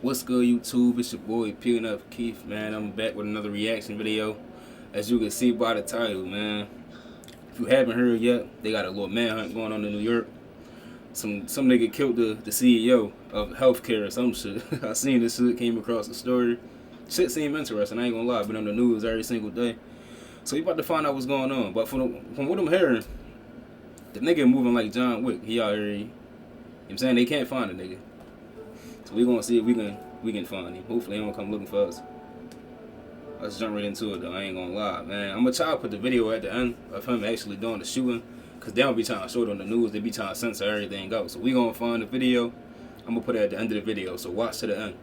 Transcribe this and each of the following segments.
What's good, YouTube? It's your boy Billionaire Keith, man. I'm back with another reaction video. As you can see by the title, man. If you haven't heard yet, they got a little manhunt going on in New York. Some nigga killed the CEO of healthcare or some shit. I seen this shit, came across the story. Shit seemed interesting. I ain't gonna lie, been on the news every single day. So you about to find out what's going on. But from what I'm hearing, the nigga moving like John Wick. He out here. You know what I'm saying? They can't find the nigga. So we gonna see if we can find him. Hopefully he don't come looking for us. Let's jump right into it though. I ain't gonna lie, man. I'm gonna try to put the video at the end of him actually doing the shooting, cause they don't be trying to show it on the news. They be trying to censor everything out. So we gonna find the video. I'm gonna put it at the end of the video. So watch to the end.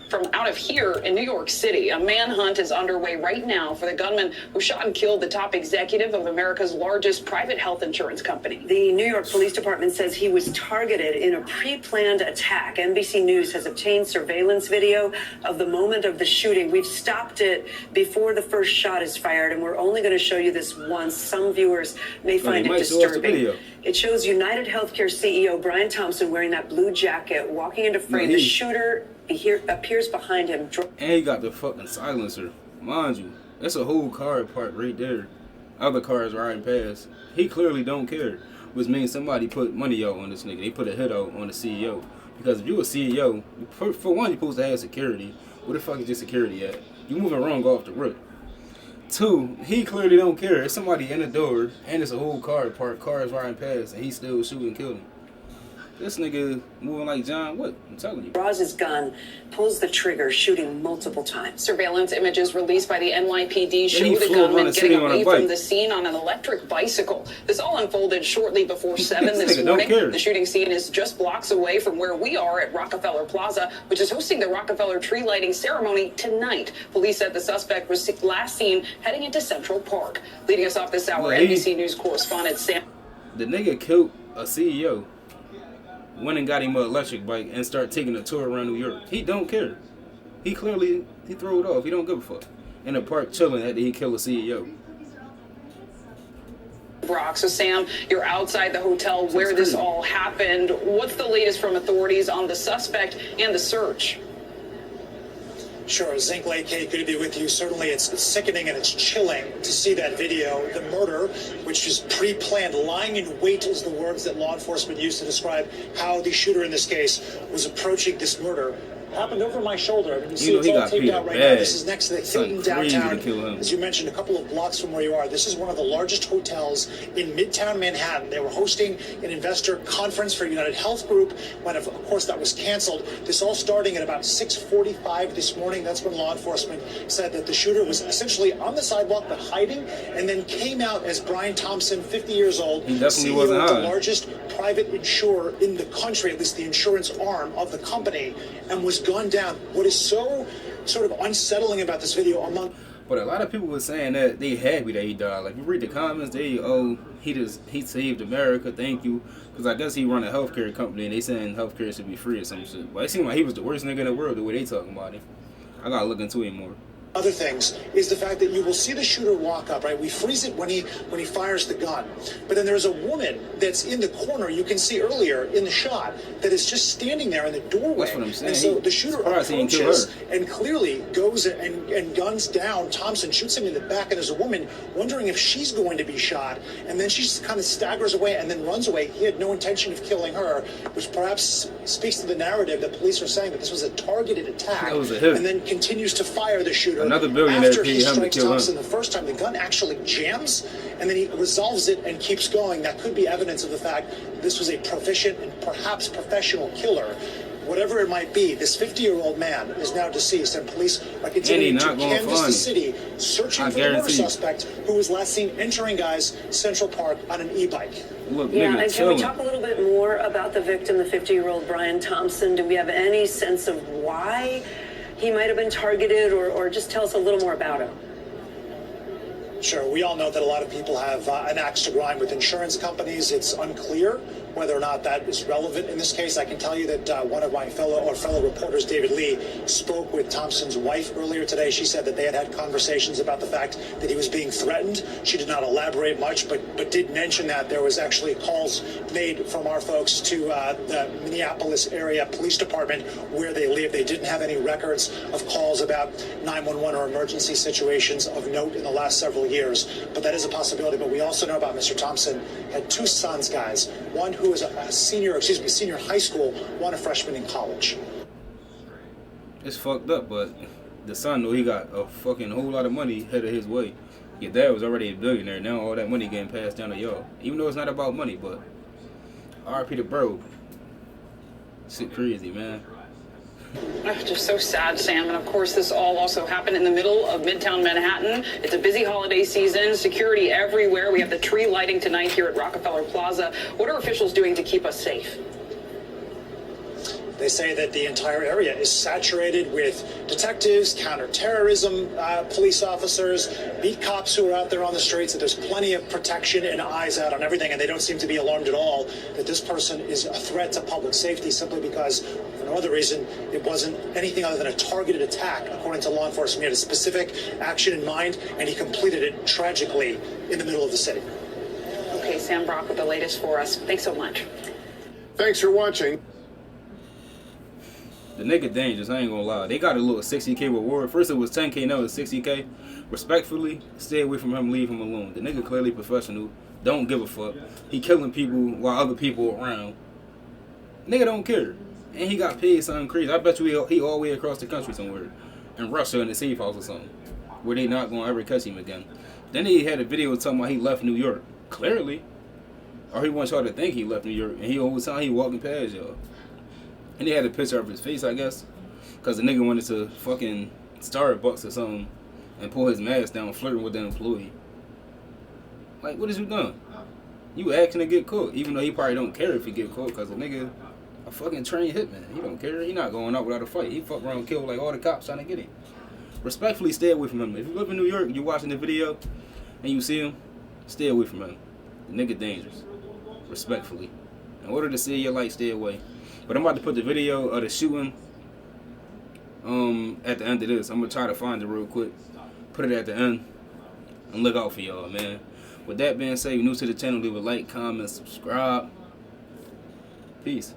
From out of here in New York City, a manhunt is underway right now for the gunman who shot and killed the top executive of America's largest private health insurance company. The New York Police Department says he was targeted in a pre-planned attack. NBC News has obtained surveillance video of the moment of the shooting. We've stopped it before the first shot is fired, and we're only going to show you this once. Some viewers may find it disturbing. It shows United Healthcare CEO Brian Thompson wearing that blue jacket, walking into frame. The shooter appears behind him. And he got the fucking silencer. Mind you, that's a whole car parked right there. Other cars riding past. He clearly don't care. Which means somebody put money out on this nigga. They put a hit out on the CEO. Because if you a CEO, for one, you're supposed to have security. Where the fuck is your security at? You moving wrong off the rip. Two, he clearly don't care. There's somebody in the door, and it's a whole car parked, cars riding past, and he still shooting and killing him. This nigga moving like John Wick, I'm telling you. Draws his gun, pulls the trigger, shooting multiple times. Surveillance images released by the NYPD show the gunman getting away from the scene on an electric bicycle. This all unfolded shortly before 7 this morning. The shooting scene is just blocks away from where we are at Rockefeller Plaza, which is hosting the Rockefeller tree lighting ceremony tonight. Police said the suspect was last seen heading into Central Park. Leading us off this hour, NBC News correspondent Sam. The nigga killed a CEO. Went and got him an electric bike and started taking a tour around New York. He don't care. He clearly, he threw it off. He don't give a fuck. In the park chilling after he killed a CEO. Brock, so Sam, you're outside the hotel where this all happened. What's the latest from authorities on the suspect and the search? Sure, Zink Lake, Kate, good to be with you. Certainly it's sickening and it's chilling to see that video. The murder, which is pre-planned, lying in wait is the words that law enforcement used to describe how the shooter in this case was approaching this murder. Happened over my shoulder. I mean, you see it's all taped out right now. This is next to the Hilton downtown. As you mentioned, a couple of blocks from where you are. This is one of the largest hotels in Midtown Manhattan. They were hosting an investor conference for United Health Group. When, of course, that was canceled. This all starting at about 6:45 this morning. That's when law enforcement said that the shooter was essentially on the sidewalk but hiding, and then came out as Brian Thompson, 50 years old, he definitely CEO wasn't of the largest private insurer in the country, at least the insurance arm of the company, and was gunned down. What is so sort of unsettling about this video among... But a lot of people were saying that they happy that he died. Like, you read the comments, he saved America, thank you. Because I guess he run a healthcare company and they saying healthcare should be free or some shit. But it seemed like he was the worst nigga in the world the way they talking about him. I gotta look into him more. Other things is the fact that you will see the shooter walk up, right? We freeze it when he fires the gun. But then there's a woman that's in the corner, you can see earlier in the shot, that is just standing there in the doorway. That's what I'm saying. And so the shooter approaches and clearly goes and guns down Thompson, shoots him in the back, and there's a woman wondering if she's going to be shot. And then she kind of staggers away and then runs away. He had no intention of killing her, which perhaps speaks to the narrative that police are saying that this was a targeted attack. That was a hit. And then continues to fire the shooter. Another billionaire after he him to strikes kill Thompson him. the first time, the gun actually jams, and then he resolves it and keeps going. That could be evidence of the fact that this was a proficient and perhaps professional killer. Whatever it might be, this 50-year-old man is now deceased, and police are continuing to canvass the city, searching for the murder suspect who was last seen entering, guys, Central Park on an e-bike. Look, yeah, and can we talk a little bit more about the victim, the 50-year-old Brian Thompson? Do we have any sense of why he might have been targeted, or just tell us a little more about him? Sure. We all know that a lot of people have an axe to grind with insurance companies. It's unclear whether or not that is relevant in this case. I can tell you that one of my fellow reporters, David Lee, spoke with Thompson's wife earlier today. She said that they had conversations about the fact that he was being threatened. She did not elaborate much, but did mention that there was actually calls made from our folks to the Minneapolis area police department where they live. They didn't have any records of calls about 911 or emergency situations of note in the last several years, but that is a possibility. But we also know about Mr. Thompson had two sons, guys. One who is a senior high school, one a freshman in college. It's fucked up, but the son know he got a fucking whole lot of money headed his way. Your dad was already a billionaire. Now all that money getting passed down to y'all. Even though it's not about money, but R.I.P. to bro. Shit crazy, man. Just so sad, Sam. And of course, this all also happened in the middle of Midtown Manhattan. It's a busy holiday season, security everywhere. We have the tree lighting tonight here at Rockefeller Plaza. What are officials doing to keep us safe? They say that the entire area is saturated with detectives, counterterrorism police officers, beat cops who are out there on the streets, that there's plenty of protection and eyes out on everything, and they don't seem to be alarmed at all that this person is a threat to public safety, simply because, for no other reason, it wasn't anything other than a targeted attack, according to law enforcement. He had a specific action in mind, and he completed it tragically in the middle of the city. Okay, Sam Brock with the latest for us. Thanks so much. Thanks for watching. The nigga dangerous, I ain't gonna lie. They got a little 60K reward. First it was 10K, now it's 60K. Respectfully, stay away from him, leave him alone. The nigga clearly professional, don't give a fuck. He killing people while other people around. Nigga don't care. And he got paid something crazy. I bet you he all the way across the country somewhere. In Russia in a safe house or something. Where they not gonna ever catch him again. Then he had a video talking about he left New York. Clearly. Or he wants y'all to think he left New York. And he all the time he walking past y'all. And they had a picture of his face, I guess. Because the nigga wanted to fucking Starbucks or something and pull his mask down, flirting with the employee. Like, what is you doing? You acting to get caught. Even though he probably don't care if he get caught, because the nigga a fucking trained hitman. He don't care. He not going out without a fight. He fuck around and kill like all the cops trying to get him. Respectfully, stay away from him. If you live in New York and you're watching the video and you see him, stay away from him. The nigga dangerous. Respectfully. In order to see your light, stay away. But I'm about to put the video of the shooting at the end of this. I'm going to try to find it real quick. Put it at the end. And look out for y'all, man. With that being said, if you're new to the channel, leave a like, comment, subscribe. Peace.